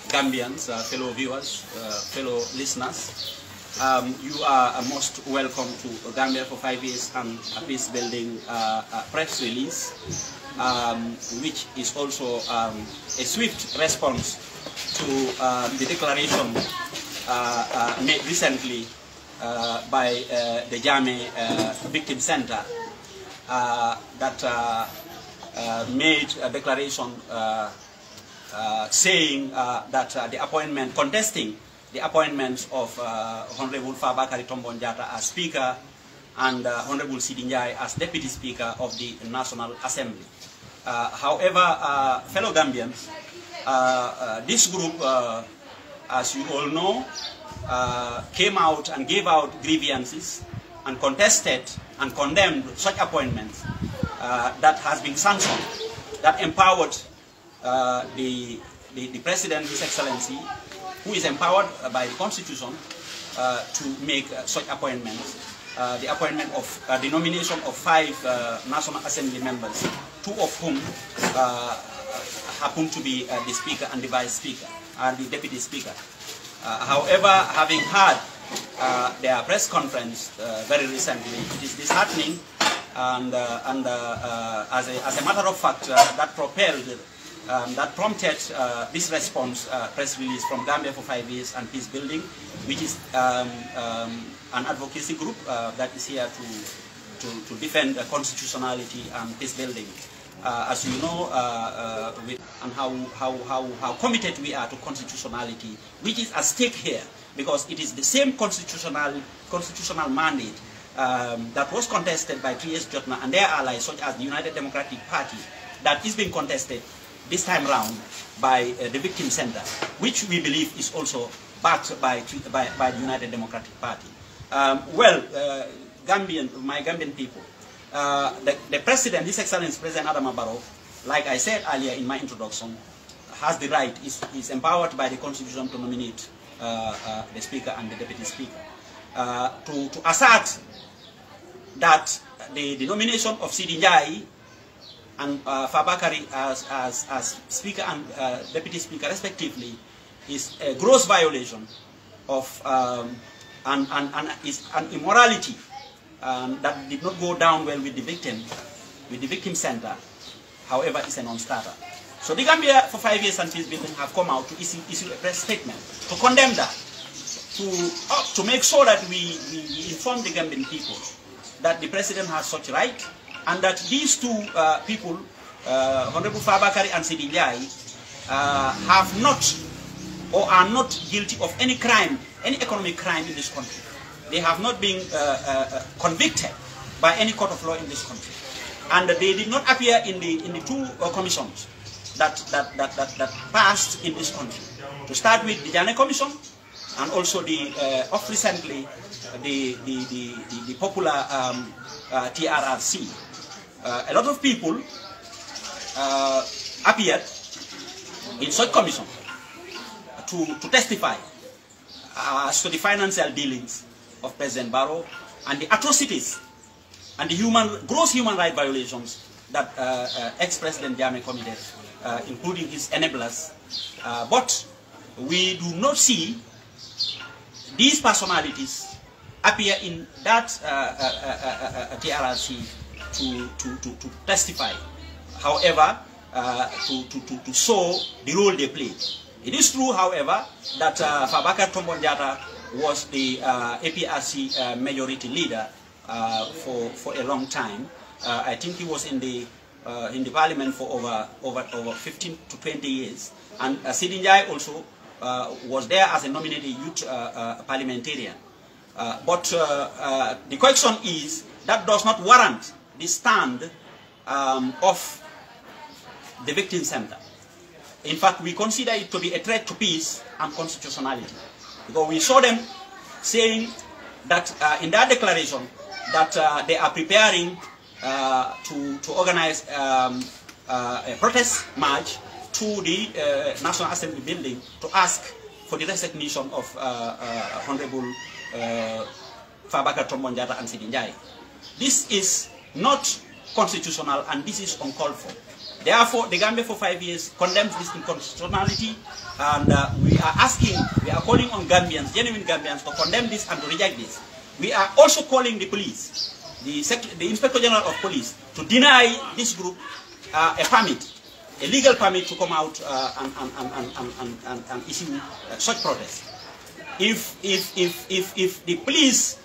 Gambians, fellow viewers, fellow listeners, you are most welcome to Gambia for 5 years and a peace building press release, which is also a swift response to the declaration made recently by the 𝐵𝐺𝐻𝐒 Victim Center that made a declaration saying that the appointment, contesting the appointments of Honorable 𝐓𝐵𝐵𝐾 𝐒𝐄 as Speaker and Honorable 𝐔𝐑 𝐂𝐁𝐈𝐻𝐋 as Deputy Speaker of the National Assembly. However, fellow Gambians, this group, as you all know, came out and gave out grievances and contested and condemned such appointments that has been sanctioned, that empowered the President, His Excellency, who is empowered by the Constitution to make such appointments. The appointment of the nomination of 5 National Assembly members, 2 of whom happen to be the Speaker and the Vice Speaker and the Deputy Speaker. However, having had their press conference very recently, it is disheartening, and as a matter of fact, that prompted this response press release from Gambia for 5 years and Peace Building, which is an advocacy group that is here to defend constitutionality and peace building. As you know, and how committed we are to constitutionality, which is at stake here, because it is the same constitutional mandate that was contested by 𝐶𝐄𝐁 and their allies, such as the United Democratic Party, that is being contested this time round by the Victim Center, which we believe is also backed by the United Democratic Party. My Gambian people, the President, His Excellency President Adama Barrow, like I said earlier in my introduction, has the right, is empowered by the Constitution to nominate the Speaker and the Deputy Speaker. To assert that the nomination of 𝐔𝐑 𝐂𝐁𝐈𝐻𝐋 and 𝐓𝐵𝐵𝐾 as Speaker and Deputy Speaker respectively is a gross violation of and is an immorality that did not go down well with the Victim Center. However, it's a non-starter. So the Gambia for 5 years and Peace Building have come out to issue a press statement to condemn that, to make sure that we inform the Gambian people that the President has such right, and that these 2 people, Honorable 𝐓𝐵𝐵𝐾 and 𝐔𝐑 𝐂𝐁𝐈𝐻𝐋, have not or are not guilty of any crime, any economic crime in this country. They have not been convicted by any court of law in this country, and they did not appear in the 2 commissions that passed in this country. To start with, the 𝐺𝐻𝐒 Commission, and also of recently the popular TRRC. A lot of people appeared in such commission to testify as to the financial dealings of President Barrow and the atrocities and the gross human rights violations that ex-President 𝐺𝐻𝐒 committed, including his enablers. But we do not see these personalities appear in that TRRC to testify. However, to show the role they played. It is true, however, that 𝐓𝐵𝐾 𝐒𝐄 was the APRC majority leader for a long time. I think he was in the parliament for over 15 to 20 years, and 𝐔𝐑 𝐂𝐁𝐈𝐻𝐋 also was there as a nominated youth parliamentarian. But the question is that does not warrant the stand of the Victim Center. In fact, we consider it to be a threat to peace and constitutionality, because we saw them saying that in their declaration that they are preparing to organize a protest march to the National Assembly building to ask for the resignation of Honorable 𝐓𝐵𝐾 𝐒𝐄 and 𝐔𝐑 𝐂𝐁𝐈𝐻𝐋. This is not constitutional, and this is uncalled for. Therefore, the Gambia for 5 years condemns this inconstitutionality, and we are calling on Gambians, genuine Gambians, to condemn this and to reject this. We are also calling the police, the Inspector General of Police, to deny this group a permit, a legal permit to come out and issue such protests. If the police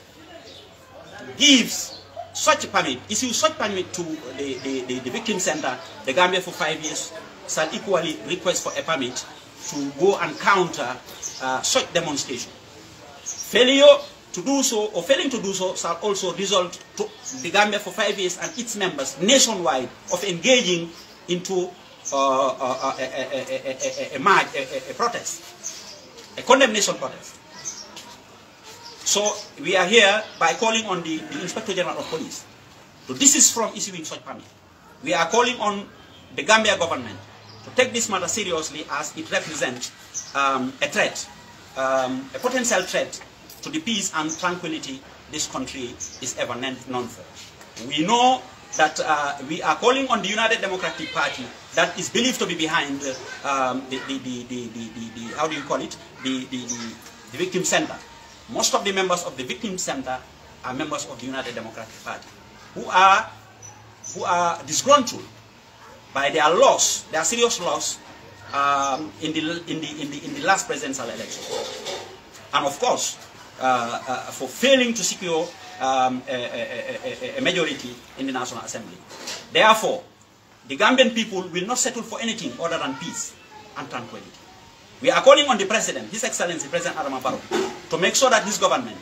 gives such permit, issue such permit to the victim center, the Gambia for 5 years shall equally request for a permit to go and counter such demonstration. Failure to do so, or failing to do so, shall also result to the Gambia for 5 years and its members nationwide of engaging into a march, a protest, a condemnation protest. So we are here by calling on the Inspector General of Police to desist from issuing such permit. We are calling on the Gambia government to take this matter seriously, as it represents a threat, a potential threat to the peace and tranquility this country is ever known for. We know that we are calling on the United Democratic Party, that is believed to be behind the victim center. Most of the members of the victim center are members of the United Democratic Party, who are disgruntled by their loss, their serious loss in the last presidential election, and of course for failing to secure a majority in the National Assembly. Therefore, the Gambian people will not settle for anything other than peace and tranquility. We are calling on the President, His Excellency President Adama Barrow, to make sure that this government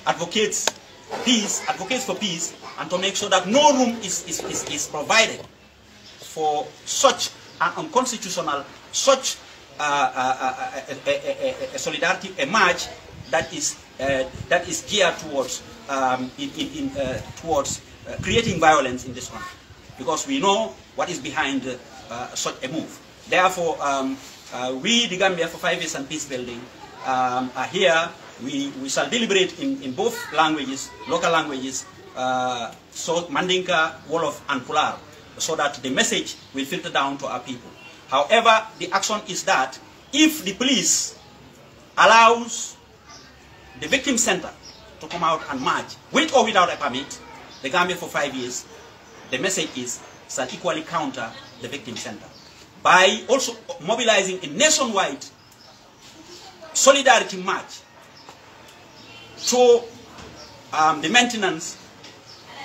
advocates for peace, and to make sure that no room is provided for such an unconstitutional, such a solidarity, a march that is geared towards creating violence in this country, because we know what is behind such a move. Therefore, we, the Gambia for 5 years and peace building, are here. We shall deliberate in both languages, local languages, so Mandinka, Wolof, and Pular, so that the message will filter down to our people. However, the action is that if the police allows the victim center to come out and march, with or without a permit, the Gambia for 5 years, the message is, shall equally counter the victim center, by also mobilizing a nationwide solidarity march to the maintenance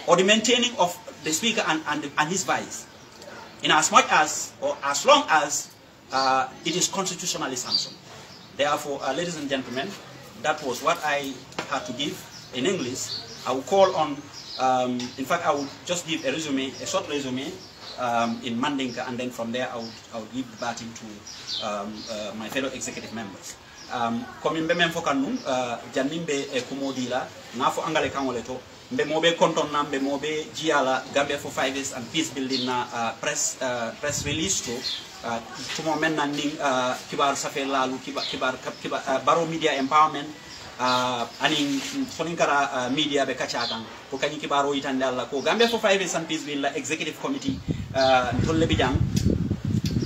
or the maintaining of the speaker and his vice, in as much as, or as long as it is constitutionally sanctioned. Therefore, ladies and gentlemen, that was what I had to give in English. I will call on, in fact, I will just give a resume, a short resume in Mandinka, and then from there I will give the baton to my fellow executive members. Comme mbe men fokan janimbe e kumodila ngafo angale kangoleto mbe mobe konton na mbe mobe jiala Gambia for 5 years and peace building na press release to tumo men na ning kibar safe lalu kibar baro media empowerment ani foninkara media be kachakan ko kanyi kibaro itande alla ko Gambia for 5 years and peace building executive committee tolle bijang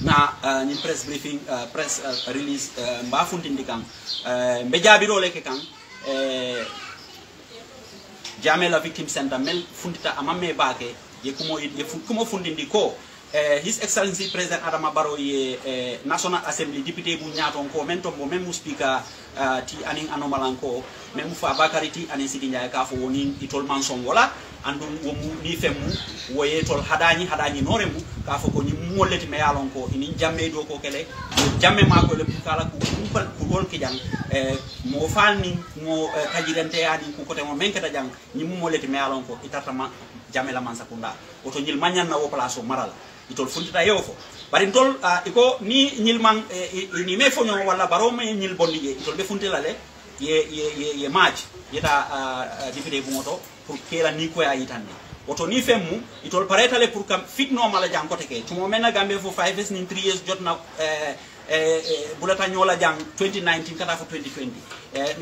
na ni press briefing press release mba fundindi kan mbe jabiro leke kan jamela victim center mel fundita amamme baake ye kumo fundindi ko His Excellency President Adama Barrow ye National Assembly député bu ñaaton ko men to mo même speaker ti aning anomalanko même fa bakari ti aning sidi nyaay ka fo woni itol manson wala andum womu ni femmu woye tol hadani noremu ka fo ko ni molleti me yalon ko ini jamme do ko kele jamme mako le kala ko kumpal ko gol ki jang mo falni mo kajirente ani ko kote mo men kata jang ni molleti me yalon ko itatama jamme la mansa kunda oto nyil manyan na wo place o marala itol funtita yofo bari tol iko ni nyilman ni me fonyo wala baro me nyil bondije itol be funtela le ye match yeta député bu moto pour kela ni ko ya yitande oto ni femmu itol pareta le pour kam fitno mala jang ko teke tumo mena Gambia for 5 years ni 3 years jotna bulata nyola jang 2019 kata fo 2020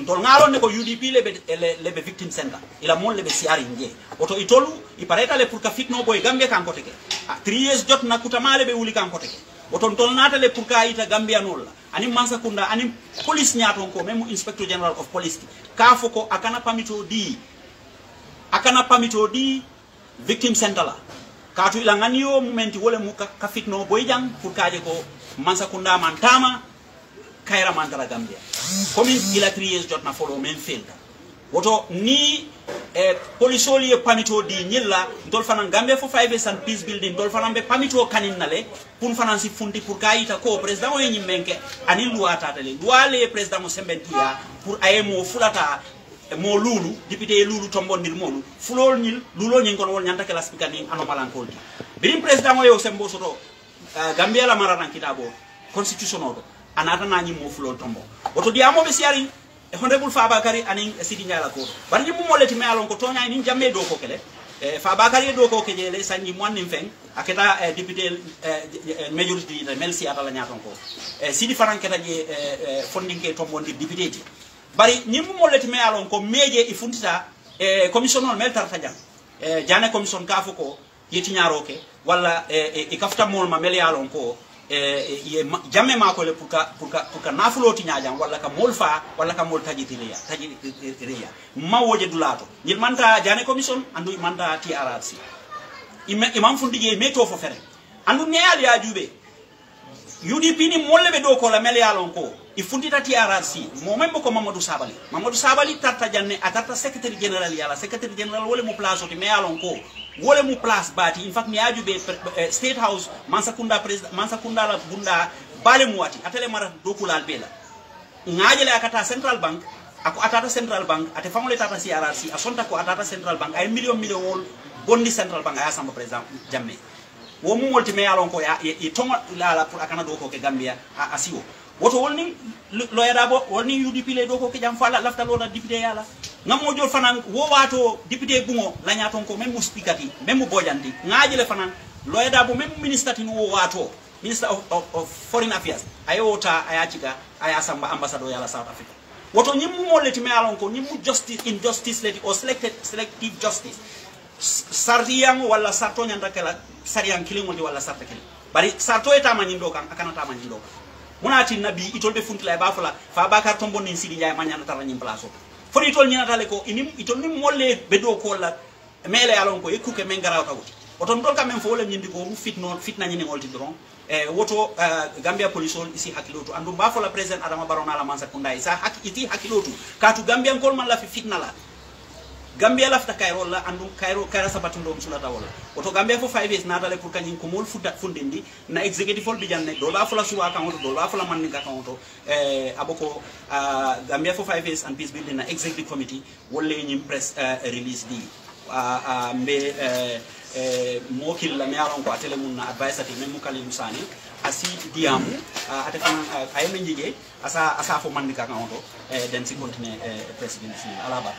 ntol ngaronde ko UDP lebe victim center ila mon lebe siari nje oto itolu ipareta le pour ka fitno boy Gambia kan ko teke 3 years jot na kutamale be wuli kan kote woton tol natale pour ka ita Gambia nol la ani mansa kunda ani police nyaton ko même inspector general of police ka foko akana pamito di victim center la katu ila nganiyo momenti wole mu ka fitno boyjang pour kaje ko mansa kunda man tama kayra man tara Gambia commune ila 3 years jot na follow men failed woto ni polisoli e pamito di nyilla dol fanan Gambia for 5 years and peace building dol fanan be pamito kanin nale pour fanan si fundi pour kayita ko president o yenyi menke ani loi tatale loi le president mo sembentia pour ayemo fulata mo lulu député lulu tombondir molu fulol nyil lulo nyin kon won nyanta kala speaker ni anomalan koldi birim president mo yo sembo soto Gambia la marana kitabo constitution odo anata nani mo fulol tombo woto diamo be siari honorable Fabakary anin Sidi Ndiala ko barni mu moleti me alon ko tonya ni jamme do ko kele Fabakary do ko kejele sanji monni feng aketa député majority melsi atala nyaton ko Sidi faranketa je fondinke tombondi député ti bari ni mu moleti me alon ko meje e funtita commission mel tarta jang jane commission ka foko yeti nyaroke wala e kafta mol ma mel yalon ko jamme mako le pour ka nafuloti nyajam wala ka molfa wala ka mol tajiriya mawoje dulato nyil manta jane commission andu manta TRRC imam fundige meto fo fere andu neali ya jube UDP ni molle be do ko la mel yalon ko i fundita TRRC mo membo ko Mamadou Sabali tarta janne atata secretary general yala secretary general wole mo place oti me yalon ko wole mu place bati in fact mi ajube state house mansakunda president mansakunda la bunda bale muwati atele mara dokulal bela ngajele akata central bank ako atata central bank ate famole tata CRRC asonta ko atata central bank ay million wol bondi central bank aya samba president jamme wo mu wolti me yalon ko ya e tongo la pour akana do ko ke Gambia asiwo woto wolni loyada bo wolni UDP le do ko ke jam fala lafta lo na député yala ngamo jol fanan wo wato député bungo la nyaton ko même speakati même bojanti ngajele fanan loyada bo même ministre tin wo wato minister of foreign affairs ayota ayachika ayasamba ambassador yala South Africa woto nyimu moleti me alon ko nyimu justice injustice leti or selective justice sartiyang wala sarto nyanda kala sariyang kilingo di wala sarta kili bari sarto eta manyindo kan akana ta manyindo munati nabi itolbe funtila ba fala Fabakary tombo ni Sidi Ndiaye manyana tara nyim place fori tol nyina tale ko inim itol nim molle bedo ko la mele alon ko ekuke men garaw tawti oton tol kam men fo wala nyindi ko fitna nyini ngolti dron woto Gambia police isi hakilotu andu ba fala president Adama Barrow na la mansa kunda isa iti hakilotu katu Gambia kol man la fi fitna la Gambia lafta Cairo la andu Cairo sabatundo msulata wala oto Gambia fo 5 years natale pour kanyin ko mol futa fundindi na executive fol bijanne do la fala suwa kan do la fala man ninga kan to aboko Gambia fo 5 years and peace building na executive committee wolle nyim press release di mbe mokil la mealon ko atele mun na advisor ti même mukali musani asi diamu ate fan ay men jige asa fo man ninga kan to den si continue presidency ala ba